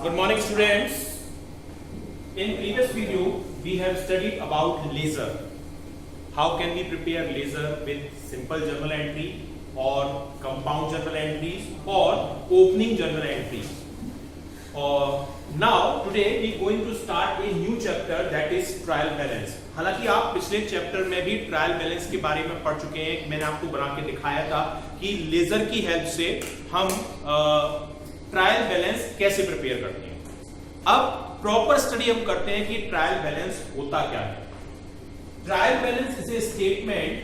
Good morning, students. In previous video, we have studied about laser. How can we prepare laser with simple journal entry or compound journal entries or opening journal entries? Now today we are going to start a new chapter, that is trial balance. हालांकि आप पिछले chapter में भी trial balance के बारे में पढ़ चुके हैं. मैंने आपको बना के दिखाया था कि लेजर की हेल्प से हम ट्रायल बैलेंस कैसे प्रिपेयर करते हैं. अब प्रॉपर स्टडी हम करते हैं कि ट्रायल बैलेंस होता क्या है. Trial balance is a statement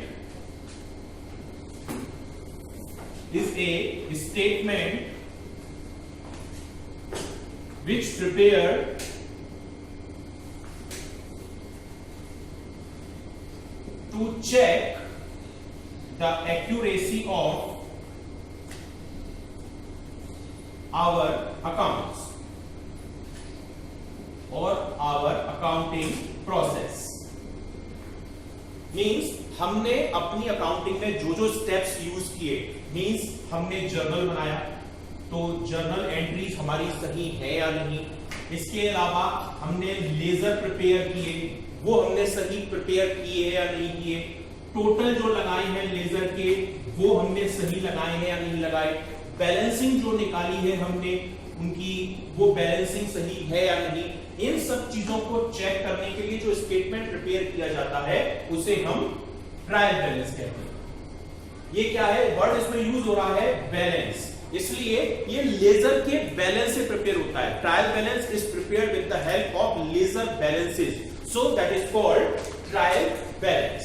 which prepared to check the accuracy of our accounts or our accounting process. Means हमने अपनी अकाउंटिंग में जो जो स्टेप्स यूज किए, मीन्स हमने जर्नल बनाया तो जर्नल एंट्रीज हमारी सही है या नहीं. इसके अलावा हमने लेजर प्रिपेयर किए, वो हमने सही प्रिपेयर किए है या नहीं किए. टोटल जो लगाए हैं लेजर के वो हमने सही लगाए हैं या नहीं लगाए. बैलेंसिंग जो निकाली है हमने उनकी, वो बैलेंसिंग सही है या नहीं. इन सब चीजों को चेक करने के लिए जो स्टेटमेंट प्रिपेयर किया जाता है उसे हम ट्रायल बैलेंस कहते हैं. ये क्या है, वर्ड इसमें यूज हो रहा है बैलेंस, इसलिए ये लेजर के बैलेंस से प्रिपेयर होता है. Trial balance is prepared with the help of ledger balances, so that is called trial balance.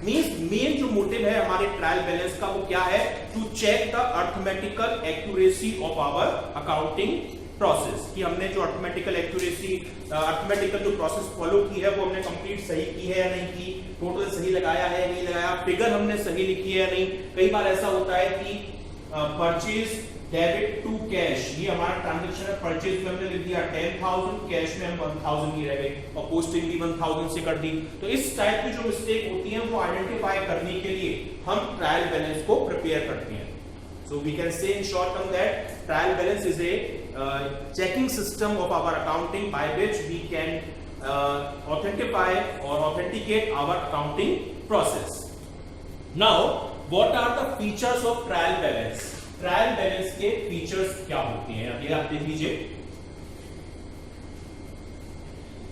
Means main जो मोटिव है हमारे ट्रायल बैलेंस का वो क्या है, to check the arithmetical accuracy of our accounting process. कि हमने जो अर्थमेटिकल एक्यूरेसी, अर्थमेटिकल जो प्रोसेस फॉलो की है वो हमने कंप्लीट सही की है या नहीं की, टोटल सही लगाया है या नहीं लगाया, फिगर हमने सही लिखी है या नहीं. कई बार ऐसा होता है कि परचेज डेबिट टू कैश, ये हमारा ट्रांजैक्शन है. परचेज में हमने लिख दिया 10,000, कैश में हम 1,000 ही रह गए और पोस्टिंग भी 1,000 से कर दी. तो इस टाइप की जो मिस्टेक होती है वो आइडेंटिफाई करने के लिए हम ट्रायल बैलेंस को प्रिपेयर करते हैं. So we can say in short term that trial balance is a checking system of our accounting by which we can authentify or authenticate our accounting process. Now, what are the features of trial balance? Trial balance के features क्या होते हैं, ये आप देख लीजिए.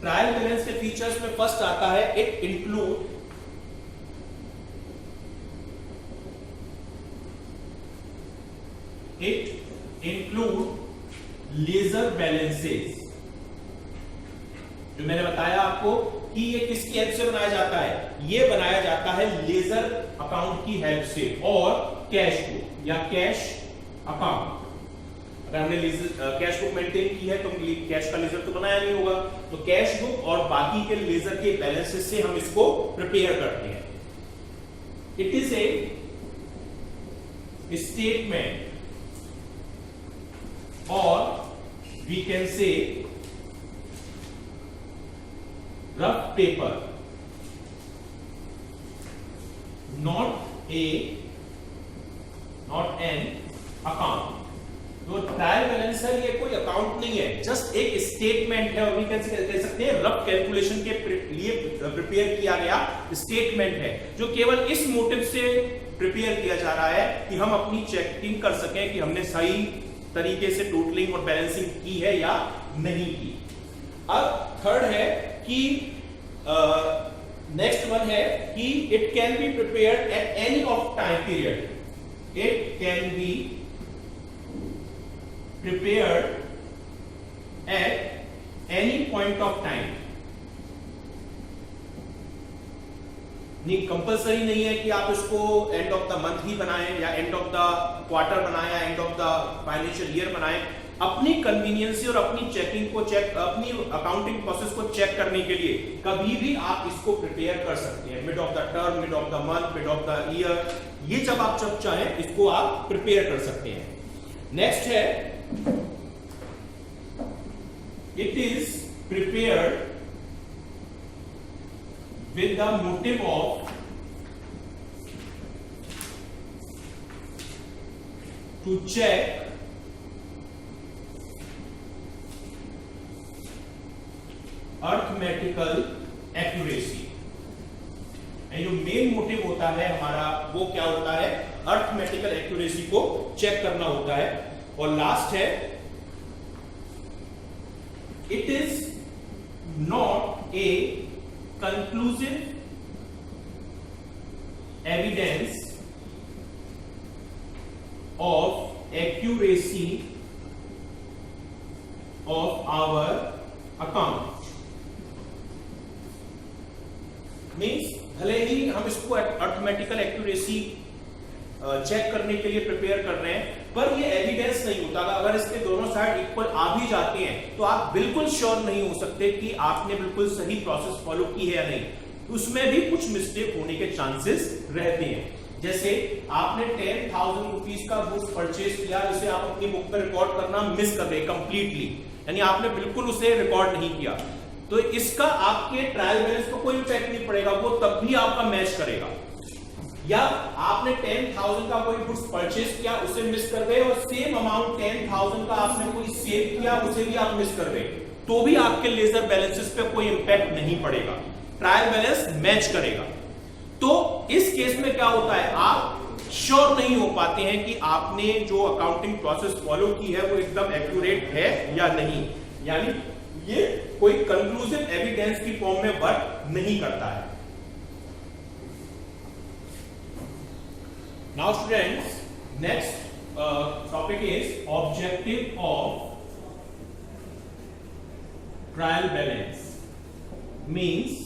Trial balance के features में first आता है, it include लेजर बैलेंसेस. जो मैंने बताया आपको कि ये किसकी हेल्प से बनाया जाता है, ये बनाया जाता है लेजर अकाउंट की हेल्प से, और कैश बुक या कैश अकाउंट. अगर हमने कैश बुक मेंटेन की है तो कैश का लेजर तो बनाया नहीं होगा, तो कैश बुक और बाकी के लेजर के बैलेंसेस से हम इसको प्रिपेयर करते हैं. It is a statement or we can say rough paper, not an account. तो ट्रायल बैलेंस है ये कोई अकाउंट नहीं है, जस्ट एक स्टेटमेंट है, और वी कैन कह सकते हैं रफ कैलकुलेशन के लिए प्रिपेयर किया गया स्टेटमेंट है, जो केवल इस मोटिव से प्रिपेयर किया जा रहा है कि हम अपनी चेकिंग कर सकें कि हमने सही तरीके से टोटलिंग और बैलेंसिंग की है या नहीं की. अब थर्ड है कि नेक्स्ट वन है कि it can be prepared at any of time period. It can be prepared at any point of time. नहीं, कंपलसरी नहीं है कि आप इसको एंड ऑफ द मंथ ही बनाएं या एंड ऑफ द क्वार्टर बनाएं या and of the financial year बनाएं. अपनी कन्वीनियंस और अपनी चेकिंग को अपनी अकाउंटिंग प्रोसेस को चेक करने के लिए कभी भी आप इसको प्रिपेयर कर सकते हैं. Mid of the term, mid of the month, mid of the year, ये जब चाहें इसको आप प्रिपेयर कर सकते हैं. नेक्स्ट है, it is prepared with the motive of to check arithmetical accuracy. जो मेन मोटिव होता है हमारा वो क्या होता है, अर्थमेटिकल एक्यूरेसी को चेक करना होता है। और लास्ट है, it is not a conclusive evidence of accuracy of our account। Means भले ही हम इसको अर्थमेटिकल एक्यूरेसी चेक करने के लिए प्रिपेयर कर रहे हैं, पर ये एविडेंस नहीं होता। अगर इसके दोनों साइड इक्वल आ भी जाते हैं तो आप बिल्कुल श्योर नहीं हो सकते कि आपने बिल्कुल सही प्रोसेस फॉलो की है या नहीं। उसमें भी कुछ मिस्टेक होने के चांसेस रहते हैं। जैसे आपने 10,000 रुपीज का गुड्स परचेज किया, इसे आप अपनी बुक में रिकॉर्ड करना मिस कर गए कंप्लीटली, यानी आपने बिल्कुल उसे रिकॉर्ड नहीं किया, तो इसका आपके ट्रायल बैलेंस को कोई इफेक्ट नहीं पड़ेगा, वो तब भी आपका मैच करेगा। या आपने 10,000 का कोई गुड्स परचेज किया, उसे मिस कर गए, और सेम अमाउंट 10,000 का आपने कोई सेव किया, उसे भी आप मिस कर गए, तो भी आपके लेजर बैलेंसेस पे कोई इंपैक्ट नहीं पड़ेगा, ट्रायल बैलेंस मैच करेगा। तो इस केस में क्या होता है, आप श्योर नहीं हो पाते हैं कि आपने जो अकाउंटिंग प्रोसेस फॉलो की है वो एकदम एक्यूरेट है या नहीं, यानी ये कोई कंक्लूसिव एविडेंस की फॉर्म में वर्क नहीं करता है। Now students, next topic is objective of trial balance. Means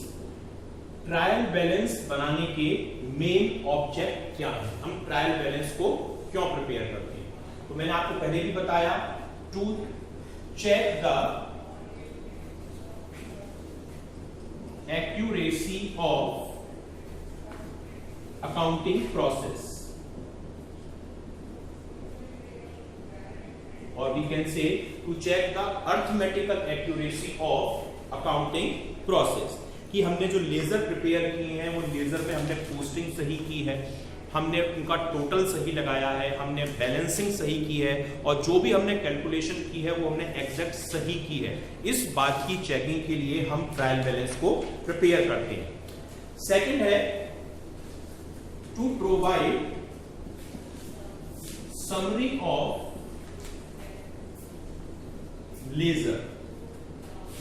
trial balance बनाने के मेन ऑब्जेक्ट क्या है, हम ट्रायल बैलेंस को क्यों प्रिपेयर करते हैं। तो मैंने आपको पहले भी बताया, to check the accuracy of accounting process, और we can say to check the arithmetical accuracy of accounting process, कि हमने जो लेजर प्रिपेयर किए हैं वो लेजर में हमने पोस्टिंग सही की है, हमने उनका टोटल सही लगाया है, हमने बैलेंसिंग सही की है, और जो भी हमने कैलकुलेशन की है वो हमने एग्जैक्ट सही की है। इस बात की चेकिंग के लिए हम ट्रायल बैलेंस को प्रिपेयर करते हैं। सेकंड है to provide summary of ledger,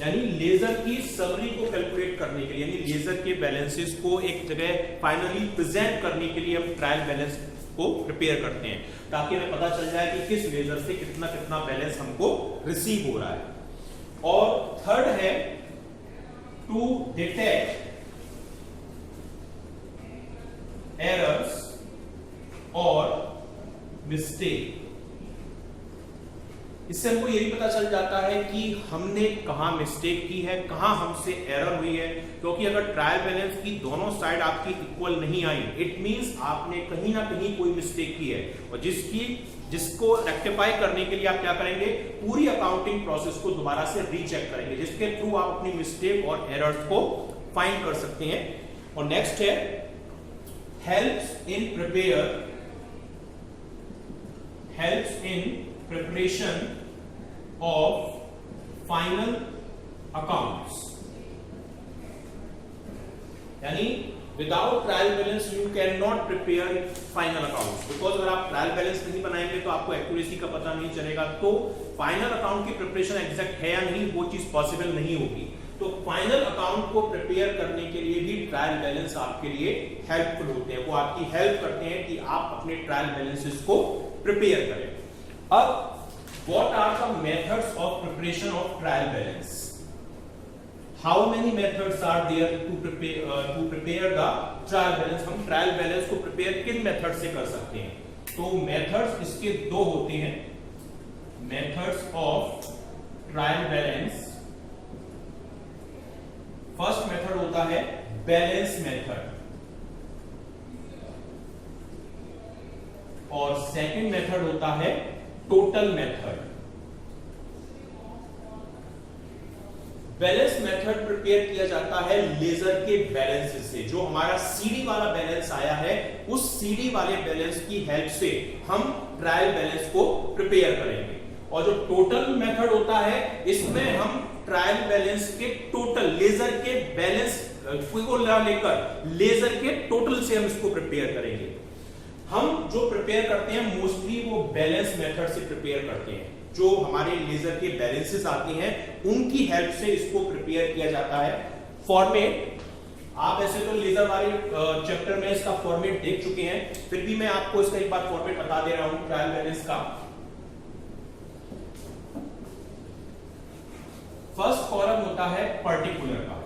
यानी लेजर की समरी को कैलकुलेट करने के लिए, यानी लेजर के बैलेंसेस को एक जगह फाइनली प्रेजेंट करने के लिए हम ट्रायल बैलेंस को प्रिपेयर करते हैं, ताकि हमें पता चल जाए कि किस लेजर से कितना कितना बैलेंस हमको रिसीव हो रहा है। और थर्ड है टू डिटेक्ट एरर्स और मिस्टेक। इससे हमको ये भी पता चल जाता है कि हमने कहां मिस्टेक की है, कहां हमसे एरर हुई है, क्योंकि अगर ट्रायल बैलेंस की दोनों साइड आपकी इक्वल नहीं आई, इट मींस आपने कहीं ना कहीं कोई मिस्टेक की है, और जिसको रेक्टिफाई करने के लिए आप क्या करेंगे, पूरी अकाउंटिंग प्रोसेस को दोबारा से रीचेक करेंगे, जिसके थ्रू आप अपनी मिस्टेक और एरर्स को फाइंड कर सकते हैं। और नेक्स्ट है helps in preparation of final accounts, यानी without trial balance you can not prepare final account, because अगर आप ट्रायल बैलेंस नहीं बनाएंगे तो आपको एक्यूरेसी का पता नहीं चलेगा, तो फाइनल अकाउंट की प्रिपरेशन एग्जैक्ट है या नहीं वो चीज पॉसिबल नहीं होगी। तो फाइनल अकाउंट को प्रिपेयर करने के लिए भी ट्रायल बैलेंस आपके लिए हेल्पफुल होते हैं, वो आपकी हेल्प करते हैं कि आप अपने ट्रायल बैलेंसेस को प्रिपेयर करें। अब what are the methods of preparation of trial balance? How many methods are there to prepare the trial balance? हम ट्रायल बैलेंस को प्रिपेयर किन मेथड से कर सकते हैं? तो मेथड्स इसके दो होते हैं, methods of trial balance. First method होता है बैलेंस मेथड, और सेकंड मेथड होता है total method. Balance method prepare किया जाता है लेजर के बैलेंस से, जो हमारा सीडी वाला बैलेंस आया है उस सीडी वाले बैलेंस की हेल्प से हम ट्रायल बैलेंस को प्रिपेयर करेंगे। और जो टोटल मेथड होता है इसमें हम ट्रायल बैलेंस के टोटल लेजर के बैलेंस को लेकर लेजर के टोटल से हम इसको प्रिपेयर करेंगे। हम जो प्रिपेयर करते हैं मोस्टली वो बैलेंस मेथड से प्रिपेयर करते हैं। जो हमारे लेजर के बैलेंसेस आते हैं उनकी हेल्प से इसको प्रिपेयर किया जाता है। फॉर्मेट आप ऐसे तो लेजर वाले चैप्टर में इसका फॉर्मेट देख चुके हैं, फिर भी मैं आपको इसका एक बार फॉर्मेट बता दे रहा हूं ट्रायल बैलेंस का। फर्स्ट कॉलम होता है पर्टिकुलर का,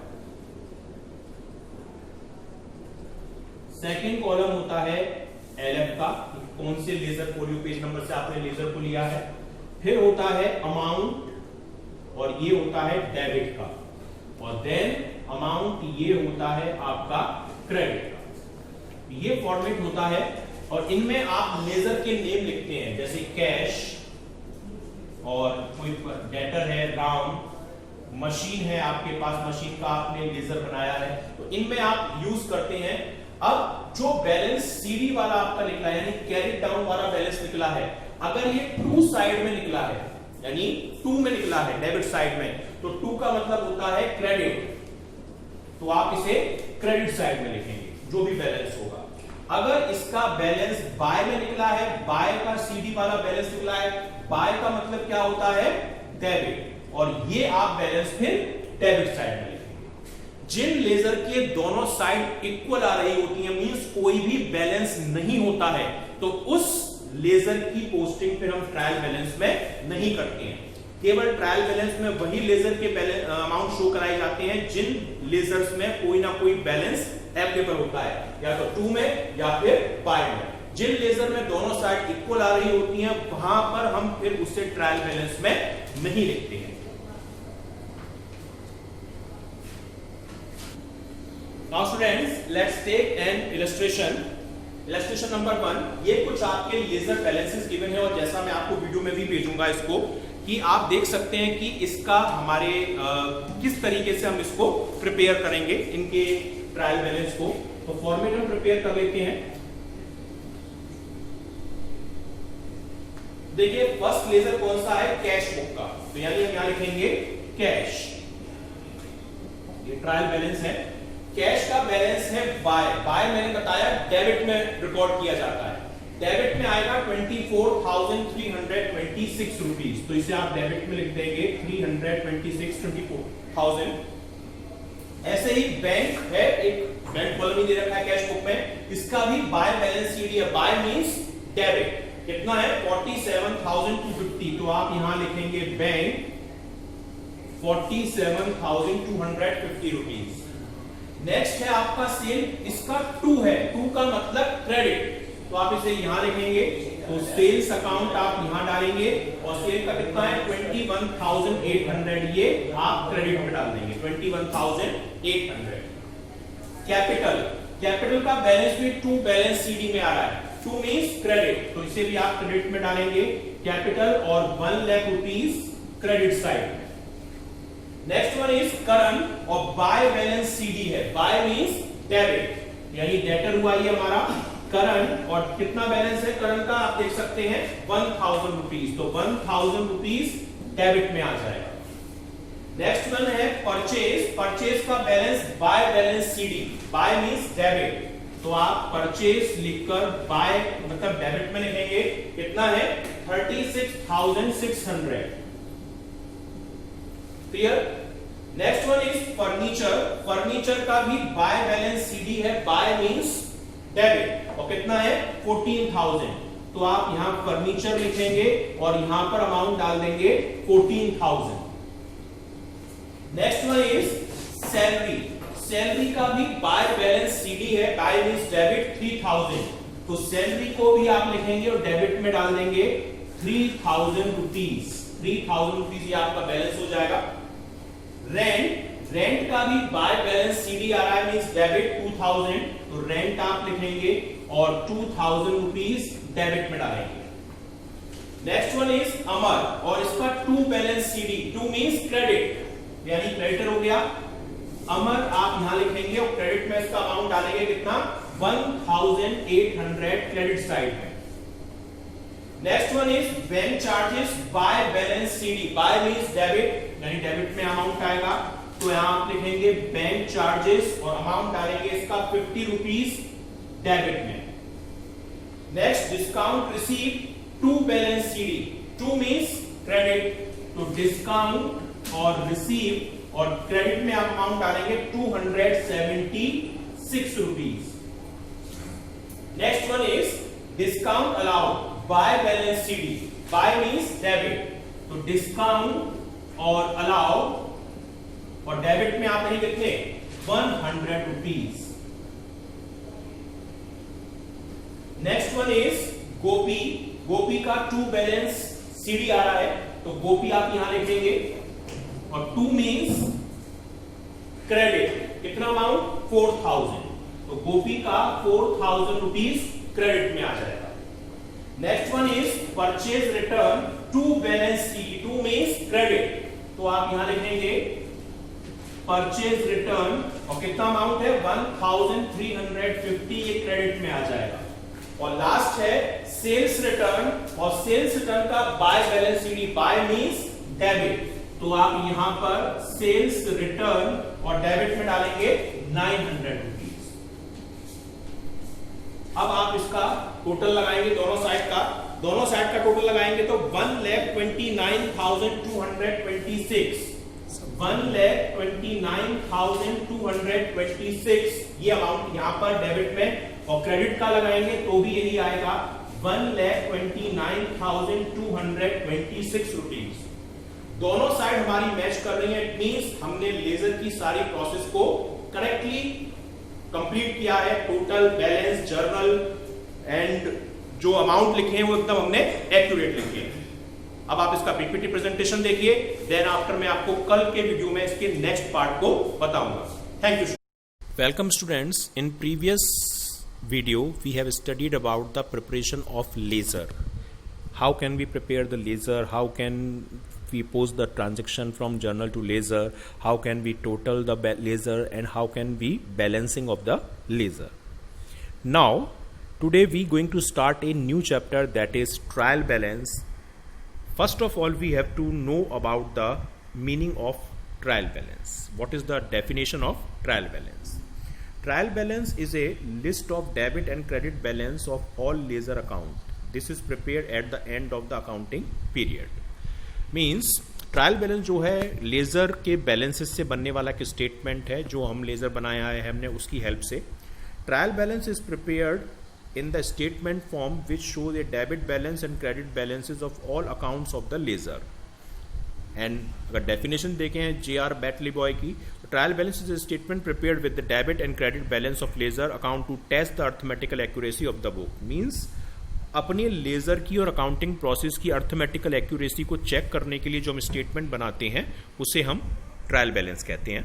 सेकंड कॉलम होता है एलएफ का, कौन से लेजर फोलियो पेज नंबर से आपने लेजर को लिया है। फिर होता है अमाउंट और ये होता है डेबिट का, और देन अमाउंट ये होता है आपका क्रेडिट का। ये फॉर्मेट होता है और इनमें आप लेजर के नेम लिखते हैं, जैसे कैश और कोई डेटर है, राउंड, मशीन है आपके पास, मशीन का आपने लेजर बनाया है, तो इनमें आप यूज करते हैं। अब जो बैलेंस सीडी वाला आपका निकला है, यानी कैरी डाउन वाला बैलेंस निकला है, अगर ये टू साइड में निकला है, यानी टू में निकला है डेबिट साइड में, तो टू का मतलब होता है क्रेडिट, तो आप इसे क्रेडिट साइड में लिखेंगे जो भी बैलेंस होगा। अगर इसका बैलेंस बाय में निकला है, बाय का सीडी वाला बैलेंस निकला है, बाय का मतलब क्या होता है डेबिट, और ये आप बैलेंस फिर डेबिट साइड में लिखेंगे। जिन लेजर के दोनों साइड इक्वल आ रही होती है, मींस कोई भी बैलेंस नहीं होता है, तो उस लेजर की पोस्टिंग फिर हम ट्रायल बैलेंस में नहीं करते हैं। केवल ट्रायल बैलेंस में वही लेजर के अमाउंट शो कराए जाते हैं जिन लेजर्स में कोई ना कोई बैलेंस एप्लीकेबल होता है, या तो टू में या फिर बाय में। जिन लेजर में दोनों साइड इक्वल आ रही होती हैं, वहां पर हम फिर उसे ट्रायल बैलेंस में नहीं लिखते हैं। Now students, let's take an illustration. Illustration number 1, ये कुछ आपके लेजर बैलेंसेस गिवन है, और जैसा मैं आपको वीडियो में भी भेजूंगा इसको, कि आप देख सकते हैं कि इसका हमारे किस तरीके से हम इसको प्रिपेयर करेंगे, इनके ट्रायल बैलेंस को। तो फॉर्मेट हम प्रिपेयर कर लेते हैं। देखिए फर्स्ट लेजर कौन सा है, कैश बुक का, तो यानी हम यहां लिखेंगे कैश, ये ट्रायल बैलेंस है। कैश का बैलेंस है बाय, बाय मैंने बताया डेबिट में रिकॉर्ड किया जाता है, डेबिट में आएगा 24,326 रुपीज, तो इसे आप डेबिट में लिख देंगे 326,24,000। ऐसे ही बैंक है, एक बैंक कॉलम ही दे रखा है कैश बुक में, इसका भी बाय बैलेंस सीडी है, बाय मींस डेबिट, कितना है 47,250, तो आप यहां लिखेंगे बैंक 47,250 रुपीज। नेक्स्ट है आपका सेल, इसका टू है, टू का मतलब क्रेडिट, तो आप इसे यहां लिखेंगे, तो सेल्स अकाउंट आप यहां डालेंगे, और सेल का कितना है 21,800, ये आप क्रेडिट में डाल देंगे 21,800। कैपिटल, कैपिटल का बैलेंस भी टू बैलेंस सीडी में आ रहा है, टू मींस क्रेडिट, तो इसे भी आप क्रेडिट में डालेंगे कैपिटल, और 1 lakh rupees credit side. Next one is current, और बाय बैलेंस सीडी है, बाय मींस डेबिट, यानी डेटर हुआ ये हमारा करंट, और कितना बैलेंस है करंट का आप देख सकते हैं 1,000 रुपीज, तो 1,000 रुपीज डेबिट में आ जाएगा। नेक्स्ट वन है परचेज, परचेज का balance bye balance CD, by means debit, तो आप परचेज लिखकर बाय मतलब डेबिट में लिखेंगे, कितना है 36,600। Clear. Next one is furniture, furniture का भी बाय बैलेंस सीडी है, बाय मींस डेबिट, और कितना है 14,000, तो आप यहां फर्नीचर लिखेंगे और यहां पर अमाउंट डाल देंगे 14,000। Next one is salary, salary का भी बाय बैलेंस सीडी है, बाय मींस डेबिट 3,000, तो सैलरी को भी आप लिखेंगे और डेबिट में डाल देंगे 3,000 रुपीज, 3,000 रुपीज ये आपका बैलेंस हो जाएगा। रेंट, रेंट का भी बाय बैलेंस सीडी आ रहा है, मींस डेबिट 2,000, तो रेंट आप लिखेंगे और 2,000 रुपीज डेबिट में डालेंगे। नेक्स्ट वन इज अमर, और इसका to balance CD, to means credit, यानी क्रेडिटर हो गया। अमर आप यहां लिखेंगे और क्रेडिट में इसका अमाउंट डालेंगे कितना 1,800 क्रेडिट साइड में। Next one is bank charges bye balance CD. By means debit, यानी डेबिट में अमाउंट आएगा, तो यहां आप लिखेंगे बैंक चार्जेस और अमाउंट डालेंगे इसका 50 रुपीज डेबिट में। Next discount receive to balance CD. To means credit, तो डिस्काउंट और रिसीव और क्रेडिट में आप अमाउंट डालेंगे 276 rupees. Next one is discount allowed by balance CD. By means debit, तो डिस्काउंट और अलाउड और डेबिट में आप नहीं लिखते 100 rupees. Next one is Gopi. Gopi का टू बैलेंस सीडी आ रहा है, तो गोपी आप यहां लिखेंगे और टू मींस क्रेडिट। कितना अमाउंट 4000, तो गोपी का 4000 रुपीज क्रेडिट में आ जाएगा। Next one is purchase return to balance CD. To means credit, तो आप यहां लिखेंगे परचेज रिटर्न और कितना अमाउंट है 1350, ये क्रेडिट में आ जाएगा। और लास्ट है सेल्स रिटर्न, और सेल्स रिटर्न का bye balance CD. By means debit, तो आप यहां पर सेल्स रिटर्न और डेबिट में डालेंगे 900 रुपीज। अब आप इसका टोटल लगाएंगे दोनों साइड का, दोनों साइड का टोटल लगाएंगे तो 1,29,226 1,29,226 ये अमाउंट यहां पर डेबिट में, और क्रेडिट का लगाएंगे तो भी यही आएगा 1,29,226 रुपीज। दोनों साइड हमारी मैच कर रही है, इट मींस हमने लेजर की सारी प्रोसेस को करेक्टली कंप्लीट किया है। टोटल, बैलेंस, जर्नल एंड जो अमाउंट लिखे हैं वो एकदम हमने एक्यूरेट लिखे हैं। अब आप इसका पीपीटी प्रेजेंटेशन देखिए, देन आफ्टर मैं आपको कल के वीडियो में इसके नेक्स्ट पार्ट को बताऊंगा। Thank you. Welcome students, in previous video we have studied about the preparation of laser. How can we prepare the laser, how can we post the transaction from journal to laser, how can we total the laser, and how can we balancing of the laser. Now today we going to start a new chapter, that is trial balance. First of all we have to know about the meaning of trial balance. What is the definition of trial balance? Trial balance is a list of debit and credit balance of all laser account. This is prepared at the end of the accounting period. Means trial balance जो है laser के balances से बनने वाला एक statement है जो हम लेज़र बनाया है हमने उसकी हेल्प से। Trial balance is prepared in the statement form which shows a debit balance and credit balances of all accounts of the laser. And अगर definition देखें J.R. Batley Boy की, trial balance is a statement prepared with the debit and credit balance of laser account to test the arithmetical accuracy of the book. Means अपने laser की और accounting process की arithmetical accuracy को check करने के लिए जो हम स्टेटमेंट बनाते हैं उसे हम ट्रायल बैलेंस कहते हैं।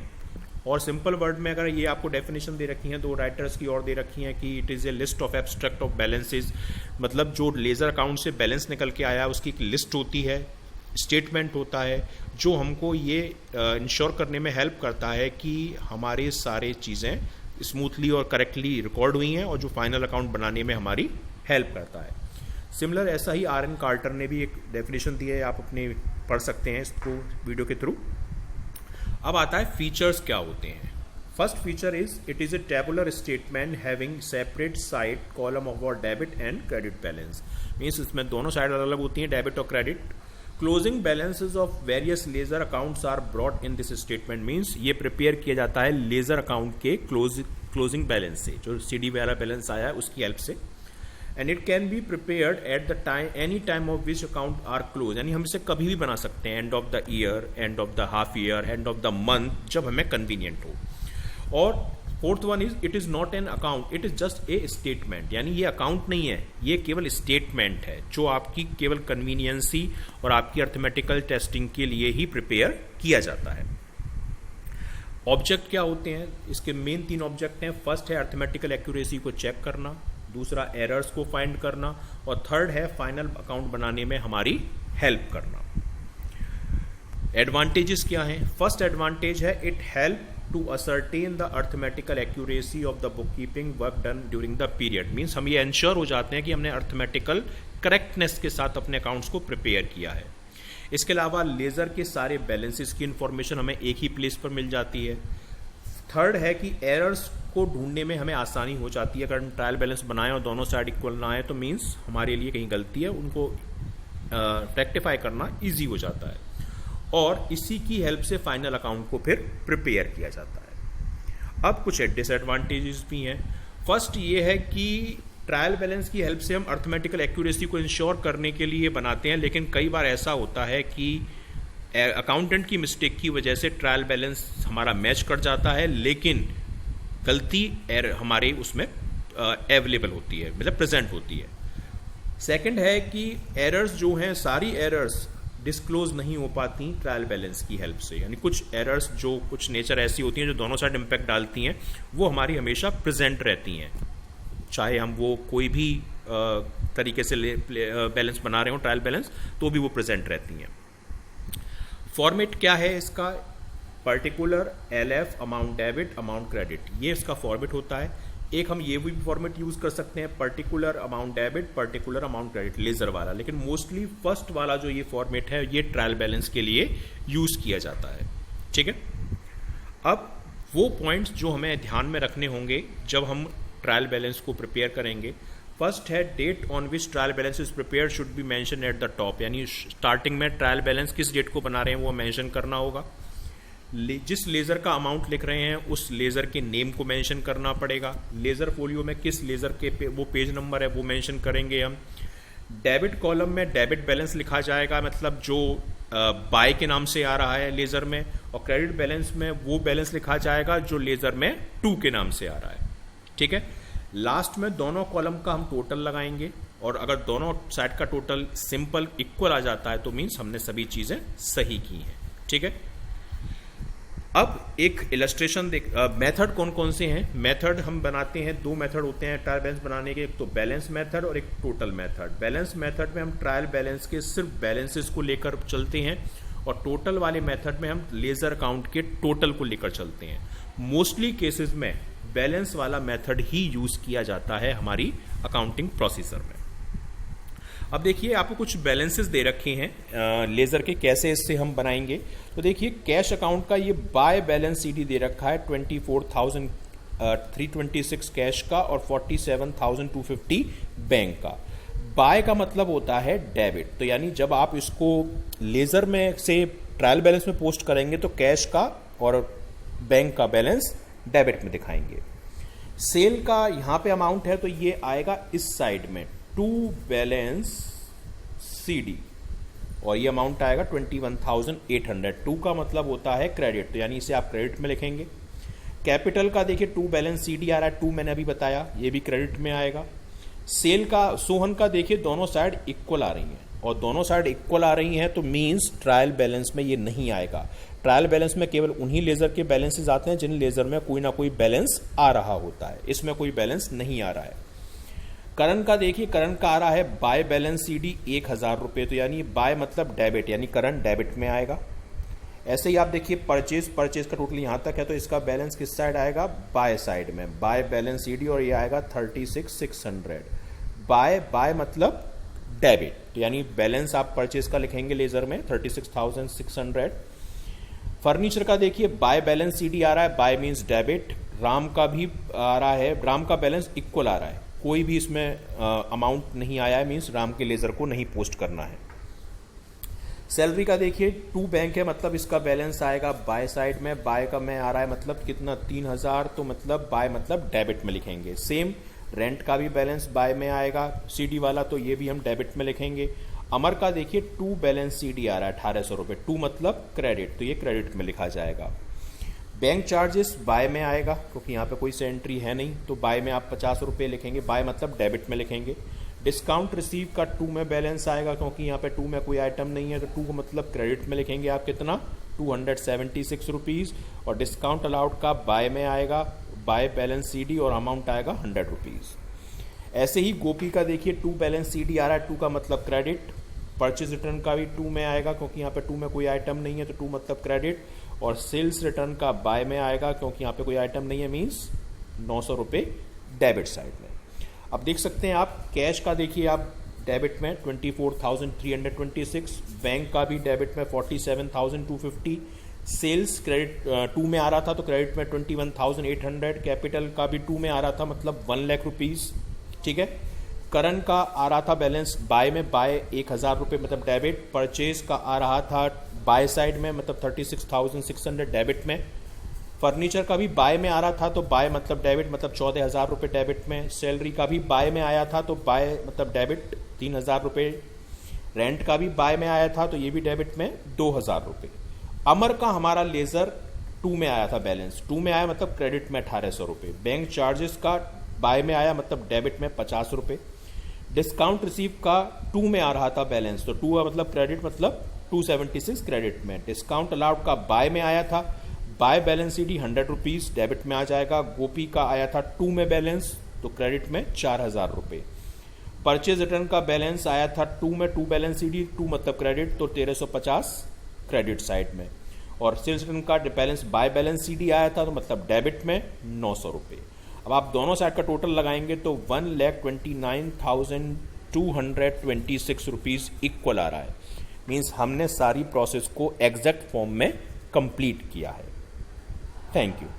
और सिंपल वर्ड में अगर ये आपको डेफिनेशन दे रखी हैं, दो राइटर्स की और दे रखी हैं कि it is A list of abstract of balances, मतलब जो लेज़र अकाउंट से बैलेंस निकल के आया उसकी एक लिस्ट होती है, स्टेटमेंट होता है जो हमको ये इंश्योर करने में हेल्प करता है कि हमारे सारे चीज़ें स्मूथली और करेक्टली रिकॉर्ड हुई हैं और जो फाइनल अकाउंट बनाने में हमारी हेल्प करता है। सिमिलर ऐसा ही आर एन कार्टर ने भी एक डेफिनेशन दी है, आप अपने पढ़ सकते हैं इसको वीडियो के थ्रू। अब आता है फीचर्स क्या होते हैं। First feature is it is a tabular statement having separate side column of और debit and credit balance. Means इसमें दोनों साइड अलग अलग होती हैं, डेबिट और credit. Closing balances of various ledger accounts are brought in this statement. Means ये prepare किया जाता है लेजर अकाउंट के क्लोजिंग बैलेंस से, जो CD वाला बैलेंस आया है उसकी हेल्प से। And it can be prepared at the time any time of which account are close, यानी हम इसे कभी भी बना सकते हैं, end of the year, end of the half year, end of the month, जब हमें कन्वीनियंट हो। और fourth one is it is not an account, it is just a statement, यानी ये अकाउंट नहीं है, ये केवल स्टेटमेंट है जो आपकी केवल कन्वीनियंसी और आपकी अर्थमेटिकल टेस्टिंग के लिए ही प्रिपेयर किया जाता है। ऑब्जेक्ट क्या होते हैं, इसके मेन 3 ऑब्जेक्ट हैं। फर्स्ट है अर्थमेटिकल एक्यूरेसी को चेक करना, दूसरा एरर्स को फाइंड करना, और थर्ड है फाइनल अकाउंट बनाने में हमारी हेल्प करना। एडवांटेजेस क्या हैं? फर्स्ट एडवांटेज है it help to ascertain the arithmetical accuracy of the book keeping work done during the period. Means हम ये इंश्योर हो जाते हैं कि हमने अर्थमेटिकल करेक्टनेस के साथ अपने अकाउंट्स को प्रिपेयर किया है। इसके अलावा लेज़र के सारे बैलेंसेस की इंफॉर्मेशन हमें एक ही प्लेस पर मिल जाती है। थर्ड है कि एरर्स को ढूंढने में हमें आसानी हो जाती है। अगर हम ट्रायल बैलेंस बनाएं और दोनों साइड इक्वल ना आए तो मीन्स हमारे लिए कहीं गलती है, उनको रेक्टिफाई करना ईजी हो जाता है और इसी की हेल्प से फाइनल अकाउंट को फिर प्रिपेयर किया जाता है। अब कुछ डिसएडवांटेजेस भी हैं। फर्स्ट ये है कि ट्रायल बैलेंस की हेल्प से हम अर्थमेटिकल एक्यूरेसी को इंश्योर करने के लिए बनाते हैं, लेकिन कई बार ऐसा होता है कि अकाउंटेंट की मिस्टेक की वजह से ट्रायल बैलेंस हमारा मैच कर जाता है, लेकिन गलती हमारे उसमें अवेलेबल होती है, मतलब प्रेजेंट होती है। सेकंड है कि एरर्स जो हैं, सारी एरर्स डिस्क्लोज नहीं हो पाती ट्रायल बैलेंस की हेल्प से, यानी कुछ एरर्स जो कुछ नेचर ऐसी होती हैं जो दोनों साइड इम्पैक्ट डालती हैं, वो हमारी हमेशा प्रेजेंट रहती हैं, चाहे हम वो कोई भी तरीके से बैलेंस बना रहे हो ट्रायल बैलेंस, तो भी वो प्रेजेंट रहती हैं। फॉर्मेट क्या है इसका? Particular, LF, amount debit, amount credit, ये इसका फॉर्मेट होता है। एक हम ये भी फॉर्मेट यूज कर सकते हैं, particular amount debit, particular amount credit, ledger वाला, लेकिन मोस्टली फर्स्ट वाला जो ये फॉर्मेट है ये ट्रायल बैलेंस के लिए यूज किया जाता है। ठीक है, अब वो पॉइंट्स जो हमें ध्यान में रखने होंगे जब हम ट्रायल बैलेंस को प्रिपेयर करेंगे। फर्स्ट है date on which trial balance is prepare should be mention at the top, यानी स्टार्टिंग में ट्रायल बैलेंस किस डेट को बना रहे हैं वो मेंशन करना होगा। जिस लेजर का अमाउंट लिख रहे हैं उस लेजर के नेम को मेंशन करना पड़ेगा। लेजर फोलियो में किस लेजर के वो पेज नंबर है वो मेंशन करेंगे हम। डेबिट कॉलम में डेबिट बैलेंस लिखा जाएगा, मतलब जो बाय के नाम से आ रहा है लेजर में, और क्रेडिट बैलेंस में वो बैलेंस लिखा जाएगा जो लेजर में टू के नाम से आ रहा है। ठीक है, लास्ट में दोनों कॉलम का हम टोटल लगाएंगे, और अगर दोनों साइड का टोटल सिंपल इक्वल आ जाता है तो मीन्स हमने सभी चीजें सही की हैं। ठीक है, अब एक इलस्ट्रेशन देख, मेथड कौन कौन से हैं। मेथड हम बनाते हैं, दो मेथड होते हैं ट्रायल बैलेंस बनाने के, एक तो बैलेंस मेथड और एक टोटल मेथड। बैलेंस मेथड में हम ट्रायल बैलेंस के सिर्फ बैलेंसेस को लेकर चलते हैं, और टोटल वाले मेथड में हम लेजर अकाउंट के टोटल को लेकर चलते हैं। मोस्टली केसेस में बैलेंस वाला मेथड ही यूज किया जाता है हमारी अकाउंटिंग प्रोसीजर में। अब देखिए आपको कुछ बैलेंसेस दे रखे हैं लेजर के, कैसे इससे हम बनाएंगे। तो देखिए कैश अकाउंट का ये बाय बैलेंस सीडी दे रखा है 24,326 कैश का और 47,250 बैंक का। बाय का मतलब होता है डेबिट, तो यानी जब आप इसको लेजर में से ट्रायल बैलेंस में पोस्ट करेंगे तो कैश का और बैंक का बैलेंस डेबिट में दिखाएंगे। सेल का यहाँ पे अमाउंट है तो ये आएगा इस साइड में टू बैलेंस CD, और ये अमाउंट आएगा 21,800। टू का मतलब होता है क्रेडिट, तो यानी इसे आप क्रेडिट में लिखेंगे। कैपिटल का देखिए टू बैलेंस CD आ रहा है, टू मैंने अभी बताया, ये भी क्रेडिट में आएगा। सेल का, सोहन का देखिए दोनों साइड इक्वल आ रही हैं, और दोनों साइड इक्वल आ रही हैं तो मींस ट्रायल बैलेंस में ये नहीं आएगा। ट्रायल बैलेंस में केवल उन्हीं लेजर के बैलेंसेस आते हैं जिन लेजर में कोई ना कोई बैलेंस आ रहा होता है, इसमें कोई बैलेंस नहीं आ रहा है। करंट का देखिए, करंट का आ रहा है बाय बैलेंस CD 1,000 रुपये, तो यानी बाय मतलब डेबिट, यानी करंट डेबिट में आएगा। ऐसे ही आप देखिए परचेज का टोटल यहाँ तक है तो इसका बैलेंस किस साइड आएगा? बाय साइड में, बाय बैलेंस CD, और ये आएगा 36,600। बाय मतलब डेबिट, तो यानी बैलेंस आप परचेज का लिखेंगे लेजर में 36,600। फर्नीचर का देखिए बाय बैलेंस CD आ रहा है, बाय मीन्स डेबिट। राम का भी आ रहा है, राम का बैलेंस इक्वल आ रहा है, कोई भी इसमें अमाउंट नहीं आया है, मीन्स राम के लेजर को नहीं पोस्ट करना है। सैलरी का देखिए टू बैंक है, मतलब इसका बैलेंस आएगा बाय साइड में, बाय का में आ रहा है मतलब कितना 3,000, तो मतलब बाय मतलब डेबिट में लिखेंगे। सेम रेंट का भी बैलेंस बाय में आएगा CD वाला, तो ये भी हम डेबिट में लिखेंगे। अमर का देखिए टू बैलेंस CD आ रहा है 1,800 रुपये, टू मतलब क्रेडिट, तो ये क्रेडिट में लिखा जाएगा। बैंक चार्जेस बाय में आएगा क्योंकि यहाँ पे कोई से एंट्री है नहीं, तो बाय में आप 50 रुपये लिखेंगे, बाय मतलब डेबिट में लिखेंगे। डिस्काउंट रिसीव का टू में बैलेंस आएगा क्योंकि यहाँ पे टू में कोई आइटम नहीं है, तो टू को मतलब क्रेडिट में लिखेंगे आप कितना 276 रुपीज़। और डिस्काउंट अलाउड का बाय में आएगा, बाय बैलेंस CD और अमाउंट आएगा 100 रुपीज़। ऐसे ही गोपी का देखिए टू बैलेंस CD आ रहा है, टू का मतलब क्रेडिट। परचेज रिटर्न का भी टू में आएगा क्योंकि यहाँ पे टू में कोई आइटम नहीं है, तो टू मतलब क्रेडिट। और सेल्स रिटर्न का बाय में आएगा क्योंकि यहाँ पे कोई आइटम नहीं है, मीन्स 900 रुपये डेबिट साइड में। अब देख सकते हैं आप कैश का, देखिए आप डेबिट में 24,326, बैंक का भी डेबिट में 47,250, सेल्स क्रेडिट 2 में आ रहा था तो क्रेडिट में 21,800, कैपिटल का भी 2 में आ रहा था मतलब 1 लाख रुपीज़, ठीक है। करंट का आ रहा था बैलेंस बाय में, बाय 1,000 रुपये मतलब डेबिट, परचेज का आ रहा था बाय साइड में मतलब 36,600 डेबिट में, फर्नीचर का भी बाय में आ रहा था तो बाय मतलब डेबिट मतलब 14,000 रुपये डेबिट में, सैलरी का भी बाय में आया था तो बाय मतलब डेबिट 3,000 रुपये, रेंट का भी बाय में आया था तो ये भी डेबिट में 2,000 रुपये। अमर का हमारा लेजर 2 में आया था बैलेंस, 2 में आया मतलब क्रेडिट में 1,800 रुपये, बैंक चार्जेस का बाय में आया मतलब डेबिट में 50 रुपये, डिस्काउंट रिसीव का 2 में आ रहा था बैलेंस तो 2 मतलब क्रेडिट मतलब 276 क्रेडिट में, डिस्काउंट अलाउड का बाय में आया था, bye balance CD 100 rupees debit में आ जाएगा, गोपी का आया था 2 में बैलेंस तो क्रेडिट में 4,000 रुपये, परचेज रिटर्न का बैलेंस आया था 2 में, 2 बैलेंस सीडी 2 मतलब क्रेडिट तो 1,350 क्रेडिट साइड में, और सेल्स रिटर्न का बैलेंस बाय बैलेंस सीडी आया था तो मतलब डेबिट में 900 रुपये। अब आप दोनों साइड का टोटल लगाएंगे तो 1,29,226 रुपीज़ इक्वल आ रहा है, मीन्स हमने सारी प्रोसेस को एग्जैक्ट फॉर्म में कंप्लीट किया है। Thank you.